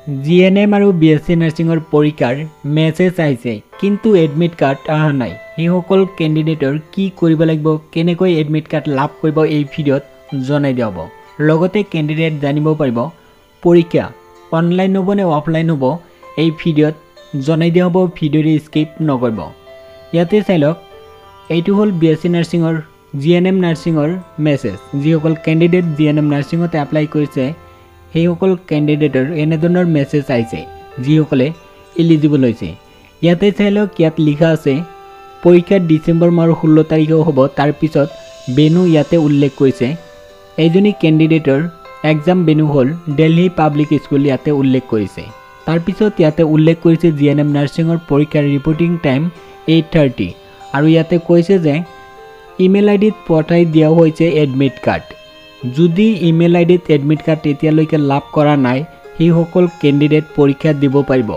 GNM আৰু BSc নাৰ্সিংৰ পৰীক্ষাৰ message আহিছে কিন্তু এডমিট কাৰ্ড অহা নাই। সেইসকল কেণ্ডিডেটৰ কি কৰিব লাগিব, কেনেকৈ এডমিট কাৰ্ড লাভ কৰিব এই ভিডিঅ'ত জনাই দিয়া হ'ব। লগতে কেণ্ডিডেট জানিব পাৰিব পৰীক্ষা অনলাইন হ'ব নে অফলাইন হ'ব এই ভিডিঅ'ত জনাই দিয়া হ'ব। ভিডিঅ'টো স্কিপ নকৰিব। ইয়াতে চাই লওক, এইটো হ'ল বিএসসি নাৰ্সিংৰ জিএনএম নাৰ্সিংৰ মেছেজ। যিসকল কেণ্ডিডেট জিএনএম নাৰ্সিংতে এপ্লাই কৰিছে সেইসকল কেণ্ডিডেটৰ এনেধৰণৰ মেছেজ আহিছে যিসকলে এলিজিবল হৈছে। ইয়াতে চাই লওক, ইয়াত লিখা আছে পৰীক্ষা ডিচেম্বৰ মাহৰ 16 তাৰিখে হ'ব। তাৰপিছত বেনু ইয়াতে উল্লেখ কৰিছে। এইজনী কেণ্ডিডেটৰ এক্সাম বেনু হ'ল দিল্লী পাব্লিক স্কুল, ইয়াতে উল্লেখ কৰিছে। তাৰপিছত ইয়াতে উল্লেখ কৰিছে জিএনএম নাৰ্ছিঙৰ পৰীক্ষাৰ ৰিপৰ্টিং টাইম 8:30 আৰু ইয়াতে কৈছে যে ইমেইল আইডিত পঠাই দিয়া হৈছে এডমিট কাৰ্ড। যদি ইমেইল আইডিত এডমিট কাৰ্ড এতিয়ালৈকে লাভ কৰা নাই সেইসকল কেণ্ডিডেট পৰীক্ষা দিব পাৰিব।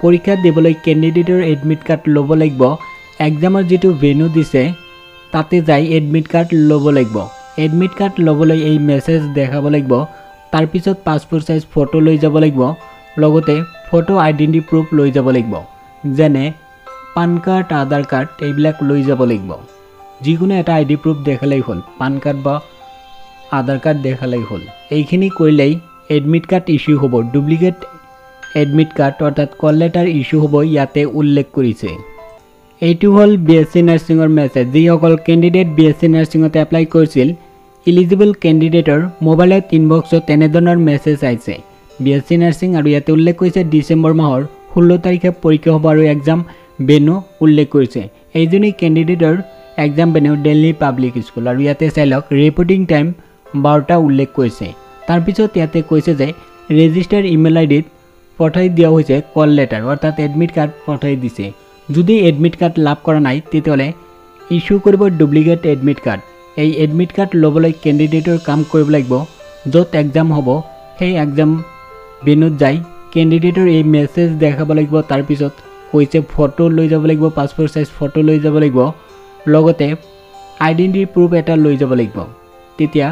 পৰীক্ষা দিবলৈ কেণ্ডিডেটৰ এডমিট কাৰ্ড ল'ব লাগিব। এক্সামৰ যিটো ভেনু দিছে তাতে যাই এডমিট কাৰ্ড ল'ব লাগিব। এডমিট কাৰ্ড ল'বলৈ এই মেছেজ দেখাব লাগিব। তাৰপিছত পাছপোৰ্ট সাইজ ফটো লৈ যাব লাগিব। লগতে ফটো আইডেন্টি প্ৰুফ লৈ যাব লাগিব, যেনে পান কাৰ্ড, আধাৰ কাৰ্ড এইবিলাক লৈ যাব লাগিব। যিকোনো এটা আইডি প্ৰুফ দেখালেই হ'ল, পান কাৰ্ড বা আধাৰ কাৰ্ড দেখালেই হ'ল। এইখিনি কৰিলেই এডমিট কাৰ্ড ইস্যু হ'ব। ডুপ্লিকেট এডমিট কাৰ্ড অৰ্থাৎ কল লেটাৰ ইস্যু হ'ব, ইয়াতে উল্লেখ কৰিছে। এইটো হ'ল বিএসসি নাৰ্ছিঙৰ মেছেজ। যিসকল কেণ্ডিডেট বিএসসি নাৰ্ছিঙতে এপ্লাই কৰিছিল এলিজিবল কেণ্ডিডেটৰ মোবাইলত ইনবক্সত তেনেধৰণৰ মেছেজ আহিছে বিএসসি নাৰ্ছিং, আৰু ইয়াতে উল্লেখ কৰিছে ডিচেম্বৰ মাহৰ 16 তাৰিখে পৰীক্ষা হ'ব আৰু এক্সাম বেনু উল্লেখ কৰিছে। এইজনী কেণ্ডিডেটৰ exam Benu Delhi public school, আৰু ইয়াতে চাই লওক ৰিপৰ্টিং টাইম 12টা উল্লেখ কৰিছে। তাৰপিছত ইয়াতে কৈছে যে ৰেজিষ্টাৰ ইমেইল আইডিত পঠাই দিয়া হৈছে কল লেটাৰ অৰ্থাৎ এডমিট কাৰ্ড পঠাই দিছে। যদি এডমিট কাৰ্ড লাভ কৰা নাই তেতিয়াহ'লে ইস্যু কৰিব ডুপ্লিকেট এডমিট কাৰ্ড। এই এডমিট কাৰ্ড ল'বলৈ কেণ্ডিডেটৰ কাম কৰিব লাগিব। য'ত এক্সাম হ'ব সেই এক্সাম বেনুত যাই কেণ্ডিডেটৰ এই মেছেজ দেখাব লাগিব। তাৰপিছত কৈছে ফটো লৈ যাব লাগিব, পাছপোৰ্ট সাইজ ফটো লৈ যাব লাগিব, লগতে আইডেন্টি প্ৰুফ এটা লৈ যাব লাগিব। তেতিয়া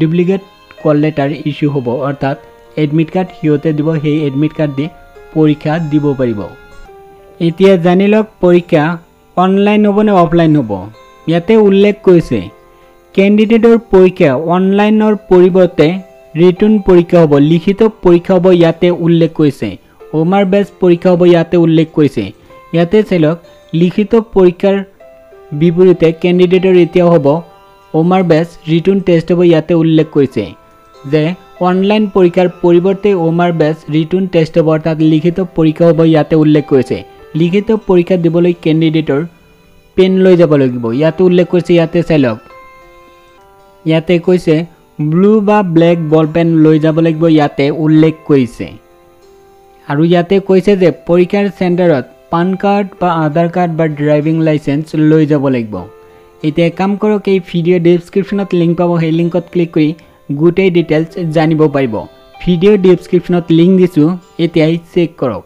ডুপ্লিকেট কল লেটাৰ ইস্যু হ'ব অৰ্থাৎ এডমিট কাৰ্ড সিহঁতে দিব, সেই এডমিট কাৰ্ড দি পৰীক্ষা দিব পাৰিব। এতিয়া জানি লওক পৰীক্ষা অনলাইন হ'ব নে অফলাইন হ'ব। ইয়াতে উল্লেখ কৰিছে কেণ্ডিডেটৰ পৰীক্ষা অনলাইনৰ পৰিৱৰ্তে ৰিটাৰ্ণ পৰীক্ষা হ'ব, লিখিত পৰীক্ষা হ'ব, ইয়াতে উল্লেখ কৰিছে। হোমাৰ বেচ পৰীক্ষা হ'ব, ইয়াতে উল্লেখ কৰিছে। ইয়াতে চাই লওক লিখিত পৰীক্ষাৰ বিপৰীতে কেণ্ডিডেটৰ এতিয়াও হ'ব হোমাৰ বেচ ৰিটাৰ্ণ টেষ্ট হ'ব, ইয়াতে উল্লেখ কৰিছে যে অনলাইন পৰীক্ষাৰ পৰিৱৰ্তে হোমাৰ বেচ ৰিটাৰ্ণ টেষ্ট হ'ব অৰ্থাৎ লিখিত পৰীক্ষা হ'ব, ইয়াতে উল্লেখ কৰিছে। লিখিত পৰীক্ষা দিবলৈ কেণ্ডিডেটৰ পেন লৈ যাব লাগিব, ইয়াতে উল্লেখ কৰিছে। ইয়াতে চাই লওক, ইয়াতে কৈছে ব্লু বা ব্লেক বল পেন লৈ যাব লাগিব, ইয়াতে উল্লেখ কৰিছে। আৰু ইয়াতে কৈছে যে পৰীক্ষাৰ চেণ্টাৰত পান কাৰ্ড বা আধাৰ কাৰ্ড বা ড্ৰাইভিং লাইচেন্স লৈ যাব লাগিব। এতিয়া কাম কৰক, এই ভিডিঅ' ডেছক্ৰিপশ্যনত লিংক পাব, সেই লিংকত ক্লিক কৰি গোটেই ডিটেইলছ জানিব পাৰিব। ভিডিঅ' ডেছক্ৰিপশ্যনত লিংক দিছোঁ, এতিয়াই চেক কৰক।